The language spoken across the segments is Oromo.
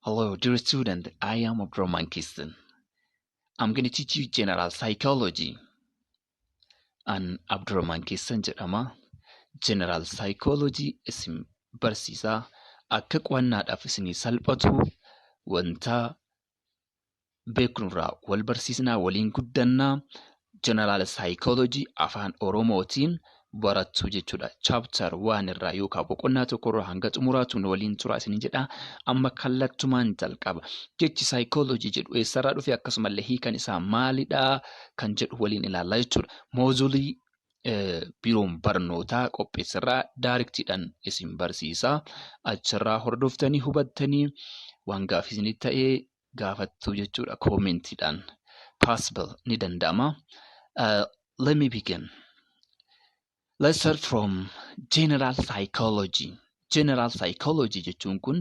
Hello, dear student. I am Abdurrahman Kistan. I'm going to teach you general psychology. And Abdurrahman Kistan jedhama. General psychology isin barsiisaa akka qo'annaadhaaf isinii salphatu wanta beeknurraa wal barsiisnaa waliin guddannaa general psychology afaan oromootiin barattu jechuudha. Chapter 1 irraa yookaan boqonnaa tokkorraa hanga xumuraatuun waliin tura isin jedha. Amma kallattumaan jalqaba. Jechi psychology jedhu eessarraa dhufe akkasumallee hiikan isaa maalidha kan jedhu waliin ilaallaa jechuudha. Moozulii biiroon barnootaa qopheessarraa daariktiidhaan isin barsiisaa. Achirraa hordoftanii hubattanii waan gaaffii isinii ta'ee gaafattu jechuudha. Koomentiidhaan possible ni danda'ama. Let me begin. Let's start from general psychology. General psychology jechuun kun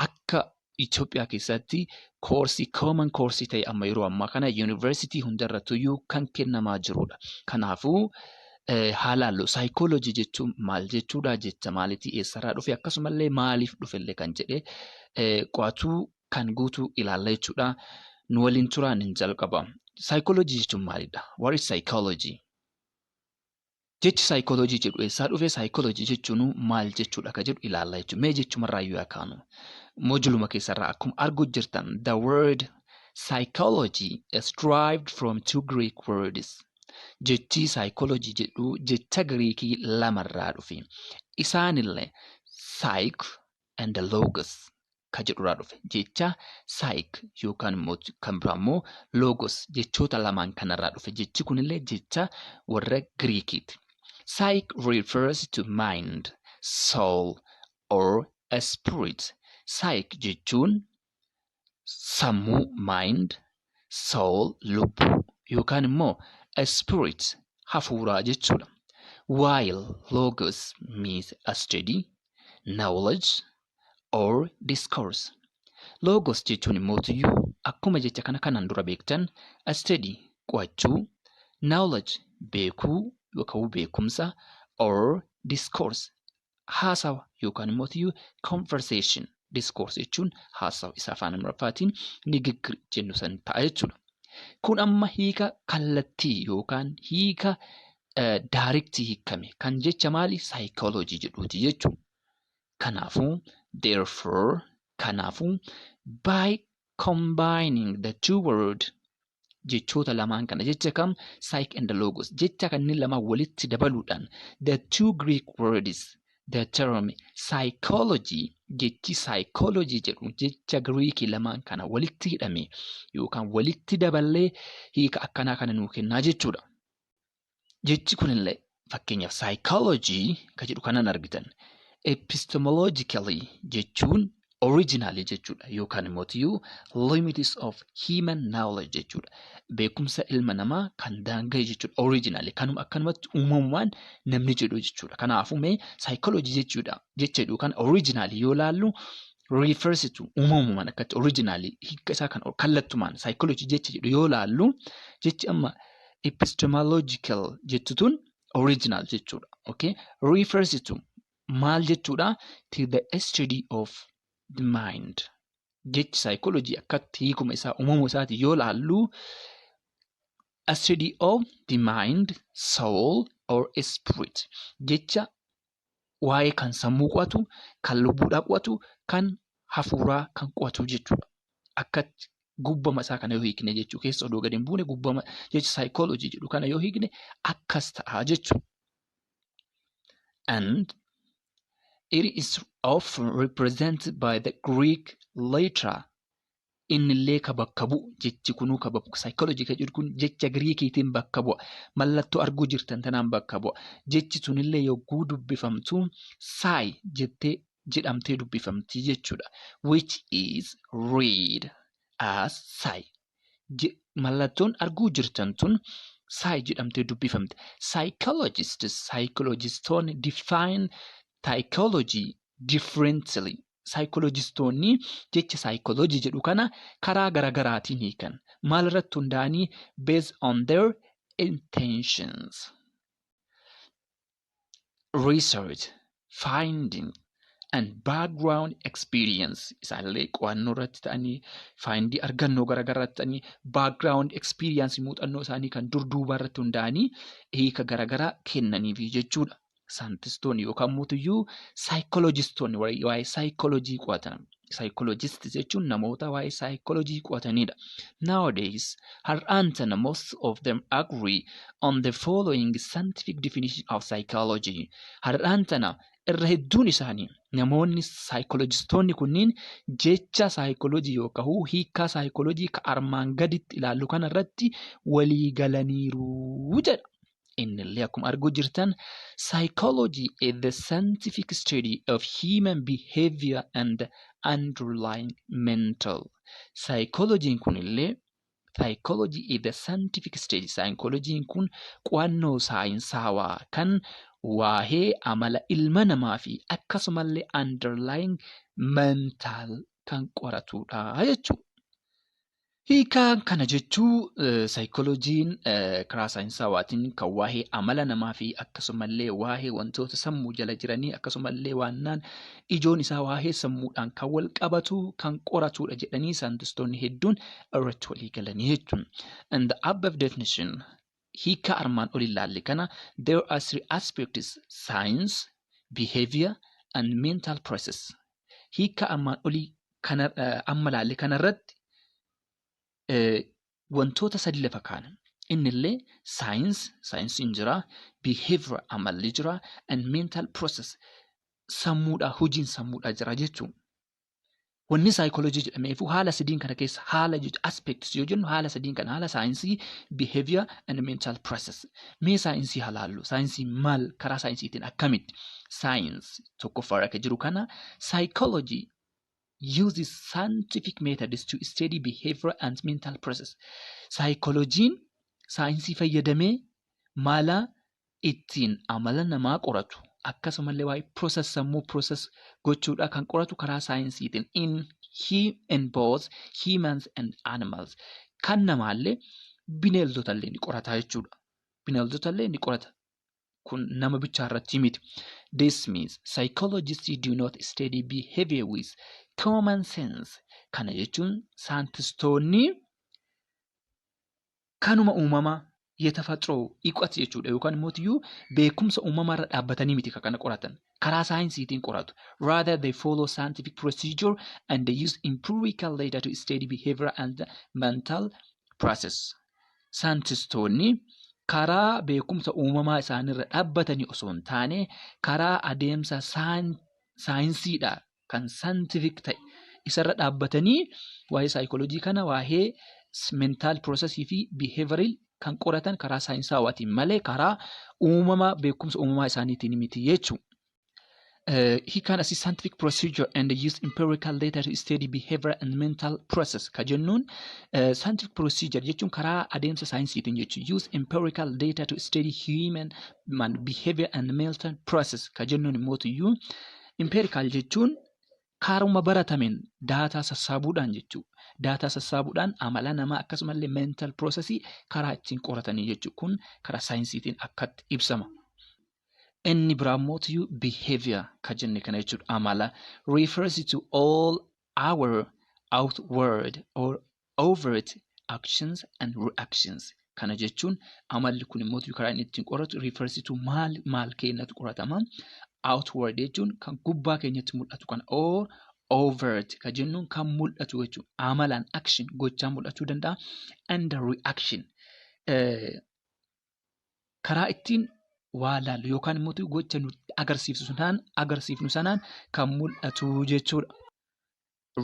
akka Itoophiyaa keessatti common koorsii ta'e amma yeroo ammaa kana university hundarrattuyyuu kan kennamaa jirudha. Kanaafuu haalaallu psychology jechuun maal jechuudha jecha maalitii eessarraa dhufe akkasumallee maaliif dhufellee kan jedhe qo'atuu kan guutuu ilaalla jechuudha. Nu waliin turaan hin jalqaba. Psychology jechuun maalidha? What is psychology? Jechi psychology jedhu eessaa dhufe? Psychology jechuun maal jechuudha ka jedhu ilaalla jechuudha. Mee jechumarraayyuu yaa kaanu. Moojuluma keessarraa akkuma arguu jirtan the word psychology is derived from two Greek words. Jechi psychology jedhu jecha Giriikii lamarraa dhufe. Isaanillee psych and logos ka jedhurraa dhufe. Jecha psych yookaan immoo kan biraa immoo logos jechoota lamaan kanarraa dhufe. Jechi kunillee jecha warra Giriikiiti. Psych refers to mind, soul, or a spirit. Psych jechuun sammuu mind, soul lubbuu yookaan immoo a spirit hafuuraa jechuudha. While logos means a study, knowledge, or discourse. Logos jechuun immootiyyuu akkuma jecha kanaan dura beektan a study qo'achuu, knowledge beekuu yookaan beekumsa, or discourse haasawa yookaan immootiyyuu conversation. Discourse jechuun haasawa isa afaan Amaariffaatiin nigiggir jennu san ta'a jechuudha. Kun amma hiika kallattii yookaan hiika daariktii hiikame kan jecha maali? Psychology jedhuuti jechuudha. Kanaafuu by combining the two words jechoota lamaan kana jecha kam psych and logos jecha kanneen lamaan walitti dabaluudhaan the two Greek words the term psychology jechi psychology jedhu jecha Giriikii lamaan kana walitti hidhame yookaan walitti daballee hiika akkanaa kana nuu kennaa jechuudha. Jechi kunillee fakkeenyaaf psychology ka jedhu kanan argitan epistemologically jechuun originally jechuudha yookaan immoo limits of human knowledge jechuudha. Beekumsa ilma namaa kan daanga'e jechuudha. Originally kanuma akkanumatti uumamumaan namni jedhu jechuudha. Kanaafuu mee psychology jechuudha. Jecha jedhu kan originally yoo laallu refers to uumamumaan akkatti originally hiika isaa kan kallattumaan psychology jecha jedhu yoo laallu jechi amma epistemological jechuun original jechuudha. Okay? Refers to maal jechuudha? To the study of the mind. Jechi psychology akkatti hiikuma isaa uumamuu isaati yoo laallu a study of the mind, soul, or a spirit. Jecha waa'ee kan sammuu qo'atu, kan lubbuudhaa qo'atu, kan hafuuraa kan qo'atu jechuudha. Akkatti gubbama isaa kana yoo hiikne jechuu keessa odoo gadi hin buune gubbama jecha psychology jedhu kana yoo hiikne akkas ta'a jechuudha. And it is often represented by the Greek letter. Innillee ka bakka bu'u jechi kunuu ka bakka psychology ka jedhu kun jecha Giriikiitiin bakka bu'a. Mallattoo arguu jirtan tanaan bakka bu'a. Jechi sunillee yogguu dubbifamtu psy jettee jedhamtee dubbifamti jechuudha. Which is read as psy. Mallattoon arguu jirtan tun psy jedhamtee dubbifamte. Psychologistoonni define psychology differently. Psychologistoonni jecha psychology jedhu kana karaa garagaraatiin hiikan. Maal irratti hundaa'anii? Based on their intentions, research, finding, and background experience isaallee qo'annoo irratti ta'anii faayindii argannoo garaagaraa irratti ta'anii background experience muuxannoo isaanii kan durduubaa irratti hundaa'anii hiika garaagaraa kennaniif jechuudha. Saayintistoonni yookaan mootiyyuu saayikolojistoonni waa'ee saayikoloojii qo'atan. Psychologists jechuun namoota waa'ee psychology qo'atanidha. Nowadays, har'aan tana most of them agree on the following scientific definition of psychology. Har'aan tana irra hedduun isaanii namoonni psychologistoonni kunniin jecha psychology yookaan hiikaa psychology ka armaan gaditti ilaallu kanarratti walii galaniiru jedha. Innillee akkuma arguu jirtan psychology is the scientific study of human behavior and underlying mental. Psychology kunillee psychology is the scientific study. Psychology kun qo'annoo saayinsawaa kan waa'ee amala ilma namaa fi akkasumallee underlying mental kan qoratudha jechuudha. Hiikaa kana jechuu saayikolojiin karaa saayinsawaatiin kan waa'ee amala namaa fi akkasumallee waa'ee wantoota sammuu jala jiranii akkasumallee waannaan ijoon isaa waa'ee sammuudhaan kan wal qabatu kan qoratudha jedhanii saayintistoonni hedduun irratti walii galanii jechuudha. And the above definition hiikaa armaan olii ilaalle kana there are three aspects: science, behavior and mental process. Hiikaa armaan olii kana amma ilaalle kanarratti wantoota sadi lafa kaana. Innillee saayinsiin jira, behavior amalli jira, and mental process sammuudha, hojiin sammuudha jira jechuudha. Wanni saayikoolojii jedhameefu haala sadiin kana keessa haala aspects yoo jennu haala sadiin kana haala saayinsii, behavior and mental process. Mee saayinsii halaallu saayinsii maal karaa saayinsiitiin akkamitti? Saayins tokkoffaa akka jiru kana psychology uses scientific methods to study behavior and mental process. Psychologiin saayinsii fayyadamee mala ittiin amala namaa qoratu akkasumallee waa'ee process sammuu process gochuudha kan qoratu karaa saayinsiitiin in both humans and animals. Kan namaallee bineeldotallee ni qorata jechuudha. Bineeldotallee ni qorata. Kun nama bichaa irratti miti. This means psychologists do not study behavior with common sense. Kana jechuun saayintistoonni kanuma uumamaa የተፈጥሮ እውቀት jechuudha yookaan immoo beekumsa uumamaa irra dhaabbatanii miti kana qoratan. Karaa saayinsiitiin qoratu. Rather they follow scientific procedure and they use empirical data to study behavior and mental process. Saayintistoonni karaa beekumsa uumamaa isaanirra dhaabbatanii osoo hin taane karaa adeemsa saayinsiidha kan scientific ta'e isarra dhaabbatanii waa'ee saayikoolojii kana waa'ee mental process fi behavioral kan qoratan karaa saayinsawaatiin malee karaa uumamaa beekumsa uumamaa isaaniitiin miti jechuudha. He can assist scientific procedure and use empirical data to study behavior and mental process. Ka jennuun scientific procedure jechuun karaa adeemsa saayinsiitiin jechuudha. Use empirical data to study human behavior and mental process. Ka jennuun immoo tuyyuu empirical jechuun karuma baratameen daataa sassaabuudhaan jechuudha. Daataa sassaabuudhaan amala namaa akkasumallee mental processii karaa ittiin qoratanii jechuudha. Kun karaa saayinsiitiin akkatti ibsama. Inni biraammootu behavior ka jenne kana jechuudha. Amala refers to all our outward or overt actions and reactions. Kana jechuun amalli kun immoo karaa inni ittiin qoratu refers to maal keenyatu qoratama. Outward jechuun kan gubbaa keenyatti mul'atu kan or overt ka jennuun kan mul'atu jechuudha. Amalaan action gochaa mul'achuu danda'a. And reaction karaa ittiin waa laallu yookaan immoo gocha nuti agarsiifnu sanaan kan mul'atu jechuudha.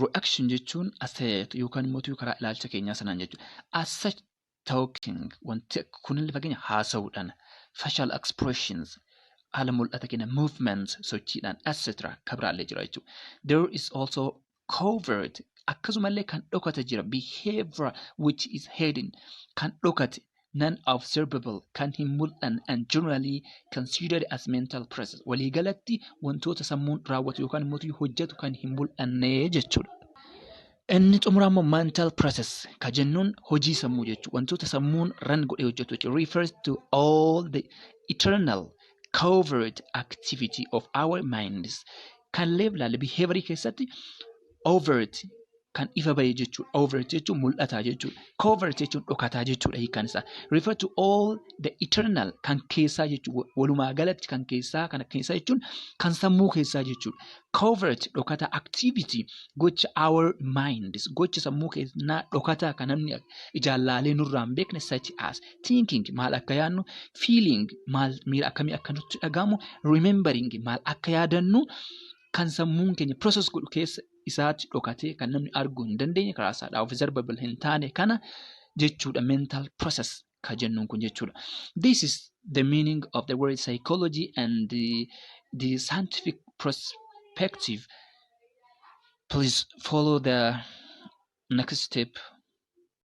Reaction jechuun asset yookaan immoo karaa ilaalcha keenyaa sanaan jechuudha. As such talking wanti kunillee fageenya haasa'uudhaan facial expressions haala mul'ata keenya movements sochiidhaan etc. kabraallee jira jechuudha. There is also covert akkasumallee kan dhokate jira behavior which is hidden kan dhokate non-observable kan hin mul'anne and generally considered as mental process. Waliigalatti wantoota sammuun raawwatu yookaan immoo hojjetu kan hin mul'anne jechuudha. Inni xumuraa immoo mental process ka jennuun hojii sammuu jechuudha. Wantoota sammuun ran godhee hojjetu jechuudha. Refers to all the eternal covert activity of our minds. Kan leeblaale behaviorii keessatti overt kan ifa bahee jechuudha. Overt jechuun mul'ataa jechuudha. Covert jechuun dhokataa jechuudha hiikaan isaa. Refer to all the eternal kan keessaa jechuudha. Walumaa galatti kan keessaa jechuun kan sammuu keessaa jechuudha. Covert dhokataa activity gocha our minds gocha sammuu keenyaa dhokataa kan namni ijaan laalee nurraa hin beekne such as thinking maal akka yaadnu, feeling maal miira akkamii akka nutti dhagahamu, remembering maal akka yaadannu kan sammuun keenya process godhu keessa isaatti dhokatee kan namni arguu hin dandeenye karaa isaadhaa observable hin taane kana jechuudha mental process ka jennuun kun jechuudha. This is the meaning of the word psychology and the scientific perspective. Please follow the next step